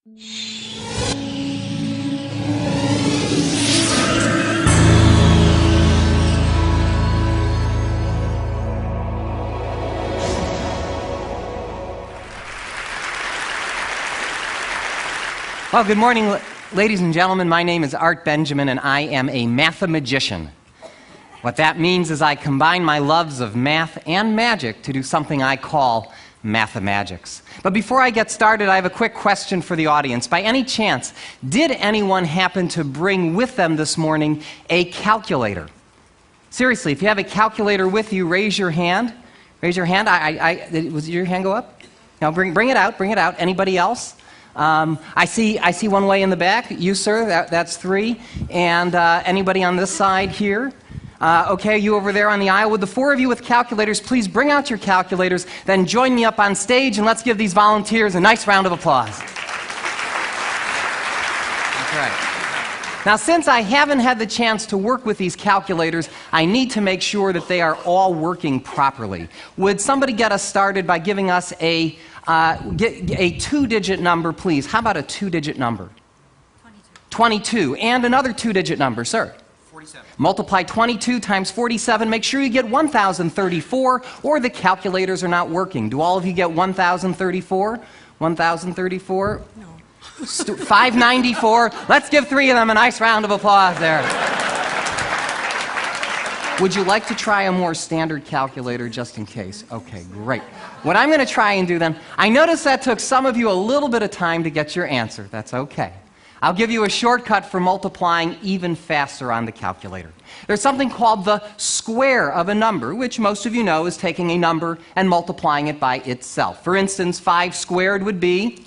Well, good morning, ladies and gentlemen. My name is Art Benjamin, and I am a mathemagician. What that means is I combine my loves of math and magic to do something I call mathemagics. But before I get started, I have a quick question for the audience. By any chance, did anyone happen to bring with them this morning a calculator? Seriously, if you have a calculator with you, raise your hand. Raise your hand. Was your hand go up? Now bring it out. Bring it out. Anybody else? I see one way in the back. You, sir, that's 3. And anybody on this side here? Okay, you over there on the aisle. Would the 4 of you with calculators please bring out your calculators, then join me up on stage, and let's give these volunteers a nice round of applause. That's right. Now, since I haven't had the chance to work with these calculators, I need to make sure that they are all working properly. Would somebody get us started by giving us a 2-digit number, please? How about a 2-digit number? 22. And another 2-digit number, sir? 47. Multiply 22 times 47. Make sure you get 1,034, or the calculators are not working. Do all of you get 1,034? 1,034? No. 594. Let's give 3 of them a nice round of applause there. Would you like to try a more standard calculator just in case? Okay, great. What I'm going to try and do then, I noticed that took some of you a little bit of time to get your answer. That's okay. I'll give you a shortcut for multiplying even faster on the calculator. There's something called the square of a number, which most of you know is taking a number and multiplying it by itself. For instance, 5 squared would be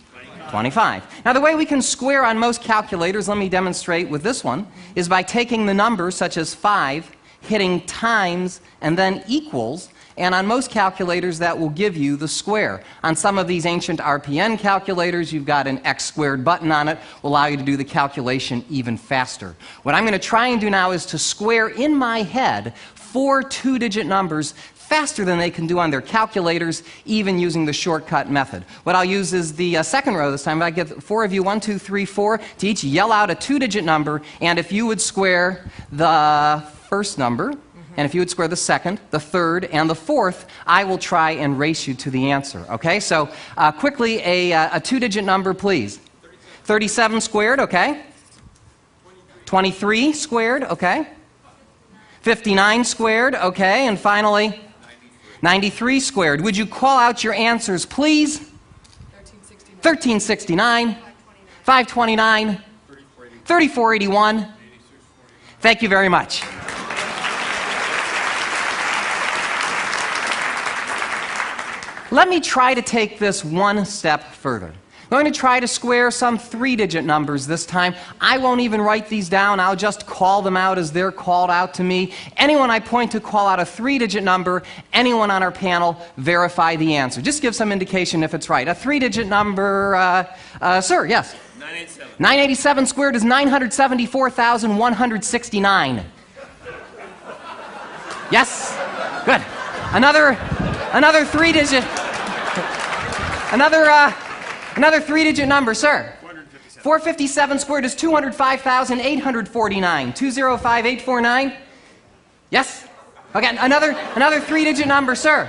25. Now, the way we can square on most calculators, let me demonstrate with this one, is by taking the numbers such as 5, hitting times, and then equals, and on most calculators that will give you the square. On some of these ancient RPN calculators, you've got an x squared button on it, will allow you to do the calculation even faster. What I'm going to try and do now is to square in my head 4 2-digit numbers faster than they can do on their calculators, even using the shortcut method. What I'll use is the second row this time. I get 4 of you, 1, 2, 3, 4, to each yell out a 2-digit number, and if you would square the first number, and if you would square the second, the third, and the fourth, I will try and race you to the answer. Okay, so quickly, a 2-digit number, please. 37 squared, okay. 23 squared, okay. 59 squared, okay. And finally, 93 squared. Would you call out your answers, please? 1369. 529. 3481. Thank you very much. Let me try to take this one step further. I'm going to try to square some 3-digit numbers this time. I won't even write these down. I'll just call them out as they're called out to me. Anyone I point to call out a 3-digit number. Anyone on our panel verify the answer. Just give some indication if it's right. A 3-digit number, sir, yes? 987. 987 squared is 974,169. Yes? Good. Another 3-digit. Another 3-digit number, sir. 457. 457 squared is 205,849. 205849. Yes? Okay, another 3-digit number, sir.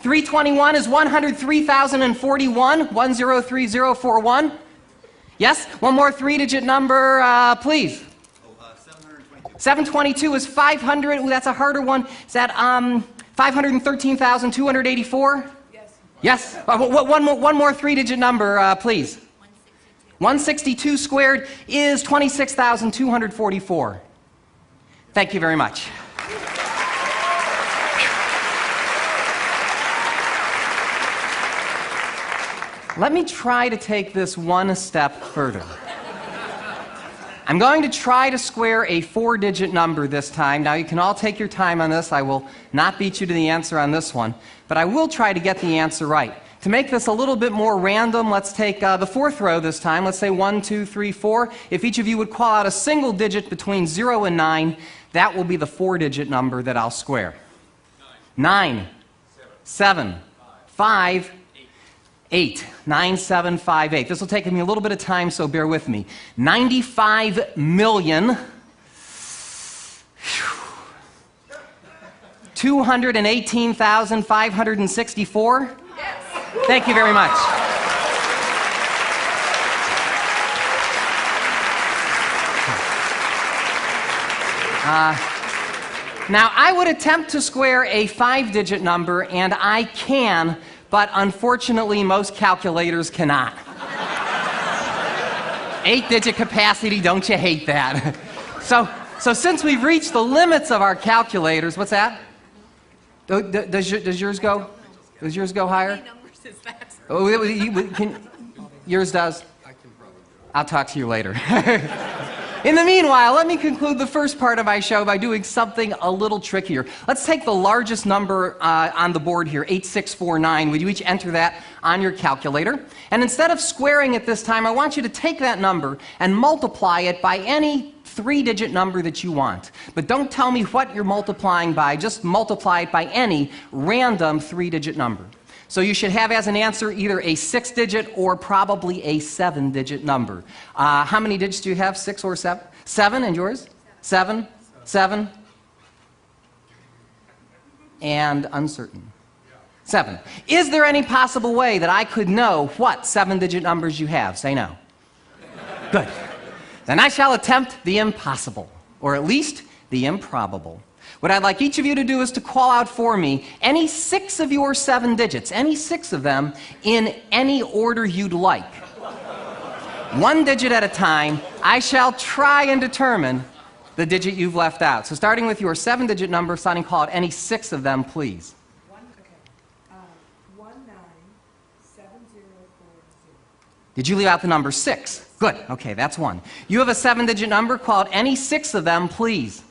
321 is 103,041. 103041. Yes? One more 3-digit number, please. 722 is 500. Ooh, that's a harder one. Is that 513,284? Yes. One more 3-digit number, please. 162 squared is 26,244. Thank you very much. Let me try to take this one step further. I'm going to try to square a 4-digit number this time. Now, you can all take your time on this. I will not beat you to the answer on this one, but I will try to get the answer right. To make this a little bit more random, let's take the 4th row this time. Let's say 1, 2, 3, 4. If each of you would call out a single digit between 0 and 9, that will be the 4-digit number that I'll square. 9, 7, 5, 9758. This will take me a little bit of time, so bear with me. 95 million 218,564. Yes. Thank you very much. Now, I would attempt to square a 5-digit number, and I can, but unfortunately, most calculators cannot. 8-digit capacity, don't you hate that? So since we've reached the limits of our calculators, what's that? Does yours go? Does yours go higher? How many numbers is that? Yours does? I'll talk to you later. In the meanwhile, let me conclude the first part of my show by doing something a little trickier. Let's take the largest number on the board here, 8649. Would you each enter that on your calculator? And instead of squaring it this time, I want you to take that number and multiply it by any 3-digit number that you want. But don't tell me what you're multiplying by, just multiply it by any random 3-digit number. So you should have as an answer either a 6-digit or probably a 7-digit number. How many digits do you have, 6 or 7? 7, and yours? 7? 7? And uncertain. 7. Is there any possible way that I could know what 7-digit numbers you have? Say no. Good. Then I shall attempt the impossible, or at least the improbable. What I'd like each of you to do is to call out for me any 6 of your 7 digits, any 6 of them, in any order you'd like. 1 digit at a time, I shall try and determine the digit you've left out. So starting with your 7-digit number, Sonny, call out any 6 of them, please. 197040. Did you leave out the number 6? Good. Okay, that's 1. You have a 7-digit number. Call out any 6 of them, please. 44875.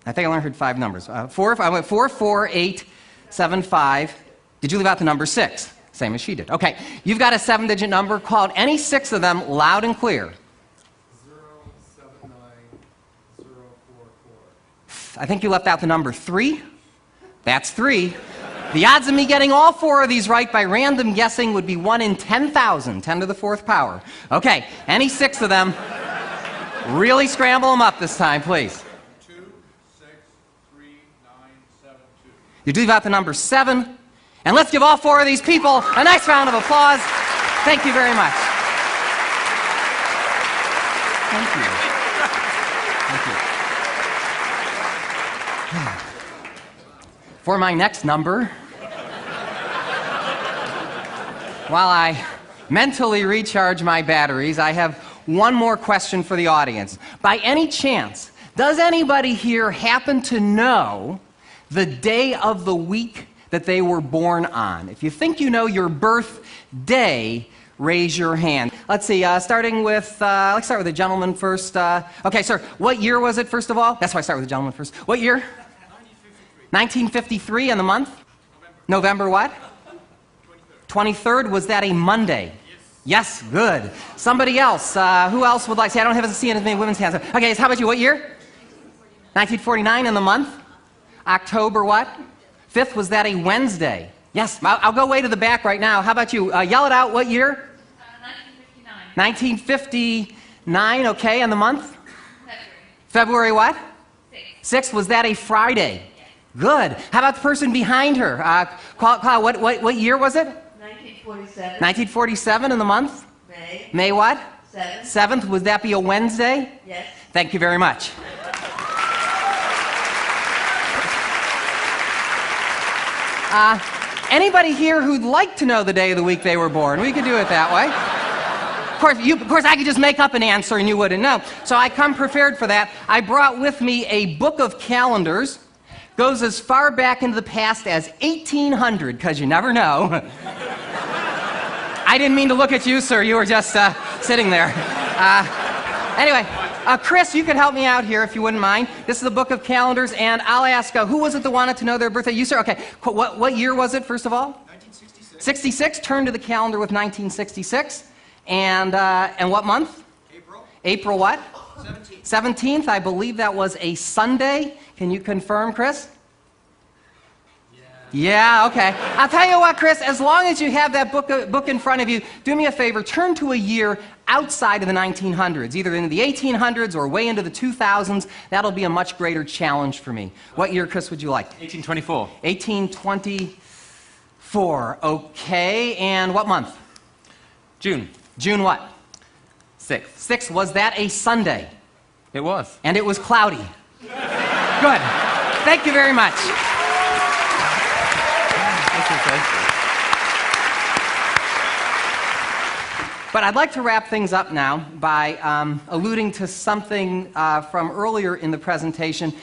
I think I only heard 5 numbers. 44875. Did you leave out the number 6? Same as she did. Okay, you've got a 7-digit number. Call out any 6 of them loud and clear. 079044. I think you left out the number 3. That's 3. The odds of me getting all 4 of these right by random guessing would be 1 in 10,000, 10 to the 4th power. Okay, any 6 of them. Really scramble them up this time, please. 263972. You leave out the number 7. And let's give all 4 of these people a nice round of applause. Thank you very much. Thank you. Thank you. For my next number, while I mentally recharge my batteries, I have one more question for the audience. By any chance, does anybody here happen to know the day of the week that they were born on? If you think you know your birthday, raise your hand. Let's see, starting with, let's start with the gentleman first. Okay, sir, what year was it, first of all? That's why I start with the gentleman first. What year? 1953, and the month? November what? 23rd. Was that a Monday? Yes, good. Somebody else, who else would like, see, I don't have to see as many women's hands. Okay, so how about you, what year? 1949, and the month? October what? 5th, was that a Wednesday? Yes, I'll go way to the back right now. How about you? Yell it out, what year? 1959, okay, and the month? February what? 6th, was that a Friday? Good. How about the person behind her? What year was it? 1947. 1947, and the month? May. May what? 7th. 7th, would that be a Wednesday? Yes. Thank you very much. Anybody here who'd like to know the day of the week they were born? We could do it that way. Of course, I could just make up an answer and you wouldn't know. So I come prepared for that. I brought with me a book of calendars. Goes as far back into the past as 1800, because you never know. I didn't mean to look at you, sir. You were just sitting there. Anyway, Chris, you could help me out here if you wouldn't mind. This is the book of calendars, and I'll ask, who was it that wanted to know their birthday? You, sir? Okay. What year was it, first of all? 1966. 66. Turn to the calendar with 1966. And what month? April. April what? 17th. 17th. I believe that was a Sunday. Can you confirm, Chris? Yeah. Yeah, okay. I'll tell you what, Chris, as long as you have that book in front of you, do me a favor, turn to a year outside of the 1900s, either into the 1800s or way into the 2000s. That'll be a much greater challenge for me. What year, Chris, would you like? 1824. 1824, okay. And what month? June. June what? 6th. 6th. Was that a Sunday? It was. And it was cloudy. Good. Thank you very much. But I'd like to wrap things up now by alluding to something from earlier in the presentation.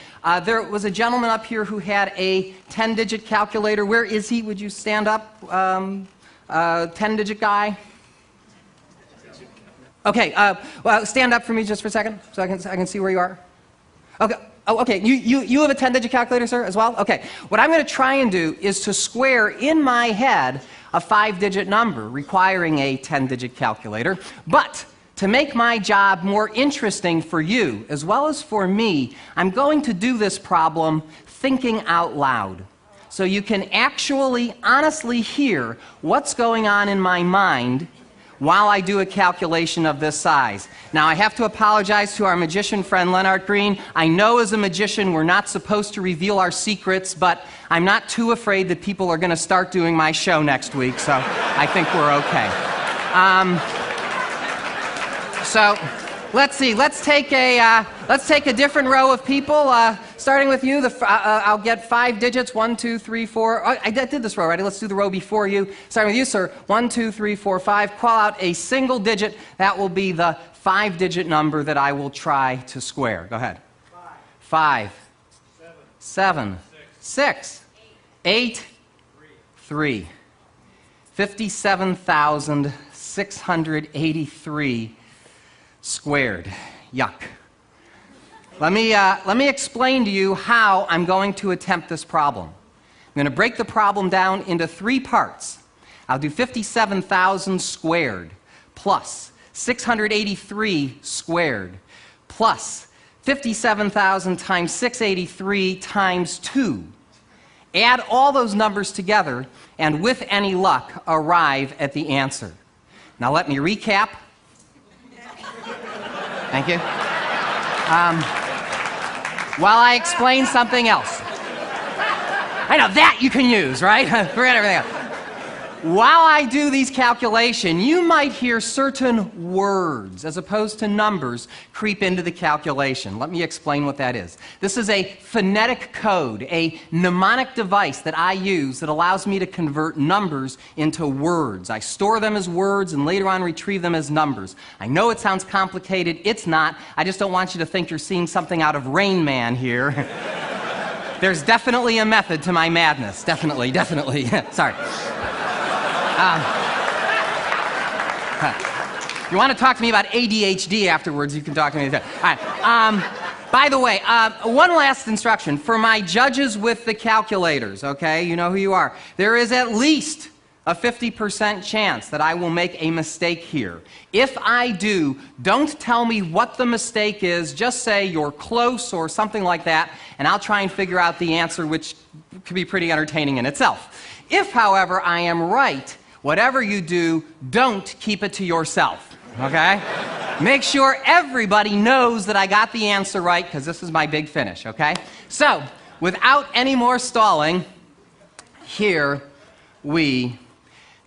There was a gentleman up here who had a 10-digit calculator. Where is he? Would you stand up? 10-digit guy? Okay, well, stand up for me just for a second so I can see where you are. Okay. Oh, okay. You have a 10-digit calculator, sir, as well? Okay. What I'm going to try and do is to square in my head a 5-digit number requiring a 10-digit calculator. But to make my job more interesting for you as well as for me, I'm going to do this problem thinking out loud. So you can actually honestly hear what's going on in my mind while I do a calculation of this size. Now, I have to apologize to our magician friend, Leonard Green. I know as a magician we're not supposed to reveal our secrets, but I'm not too afraid that people are going to start doing my show next week, so I think we're okay. So, let's see. Let's take a different row of people. Starting with you, I'll get 5 digits. 1, 2, 3, 4. Oh, I did this row already. Let's do the row before you. Starting with you, sir. 1, 2, 3, 4, 5. Call out a single digit. That will be the 5-digit number that I will try to square. Go ahead. 5. 7. 6. 8. 3. 57,683 squared. Yuck. Let me explain to you how I'm going to attempt this problem. I'm going to break the problem down into 3 parts. I'll do 57,000 squared plus 683 squared plus 57,000 times 683 times 2. Add all those numbers together and with any luck arrive at the answer. Now let me recap. Thank you. While I explain something else. I know, that you can use, right? Forget everything else. While I do these calculations, you might hear certain words, as opposed to numbers, creep into the calculation. Let me explain what that is. This is a phonetic code, a mnemonic device that I use that allows me to convert numbers into words. I store them as words and later on retrieve them as numbers. I know it sounds complicated. It's not. I just don't want you to think you're seeing something out of Rain Man here. There's definitely a method to my madness. Definitely. Sorry. If you want to talk to me about ADHD afterwards, you can talk to me. All right. By the way, one last instruction. For my judges with the calculators, okay, you know who you are. There is at least a 50% chance that I will make a mistake here. If I do, don't tell me what the mistake is. Just say you're close or something like that, and I'll try and figure out the answer, which could be pretty entertaining in itself. If, however, I am right, whatever you do, don't keep it to yourself, okay? Make sure everybody knows that I got the answer right, because this is my big finish, okay? So, without any more stalling, here we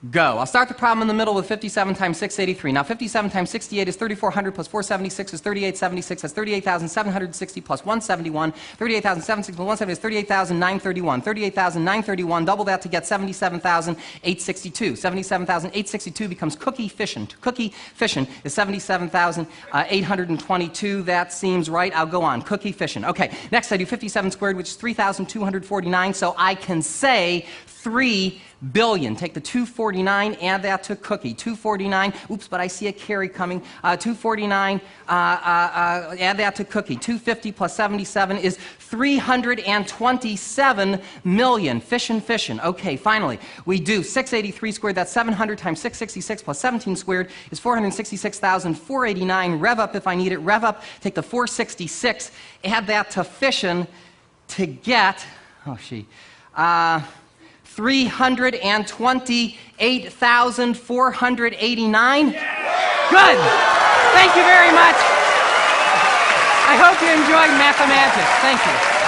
go. I'll start the problem in the middle with 57 times 683. Now, 57 times 68 is 3,400 plus 476 is 3,876. That's 38,760 plus 171. 38,760 plus 170 is 38,931. 38,931, double that to get 77,862. 77,862 becomes cookie fission. Cookie fission is 77,822. That seems right. I'll go on. Cookie fission. Okay, next I do 57 squared, which is 3,249. So I can say 3 billion. Take the 249, add that to cookie. 249, oops, but I see a carry coming. 249, add that to cookie. 250 plus 77 is 327 million. Fission. Okay, finally, we do 683 squared. That's 700 times 666 plus 17 squared is 466,489. Rev up if I need it. Rev up, take the 466, add that to fission to get, 328,489. Good. Thank you very much. I hope you enjoyed Mathemagic. Thank you.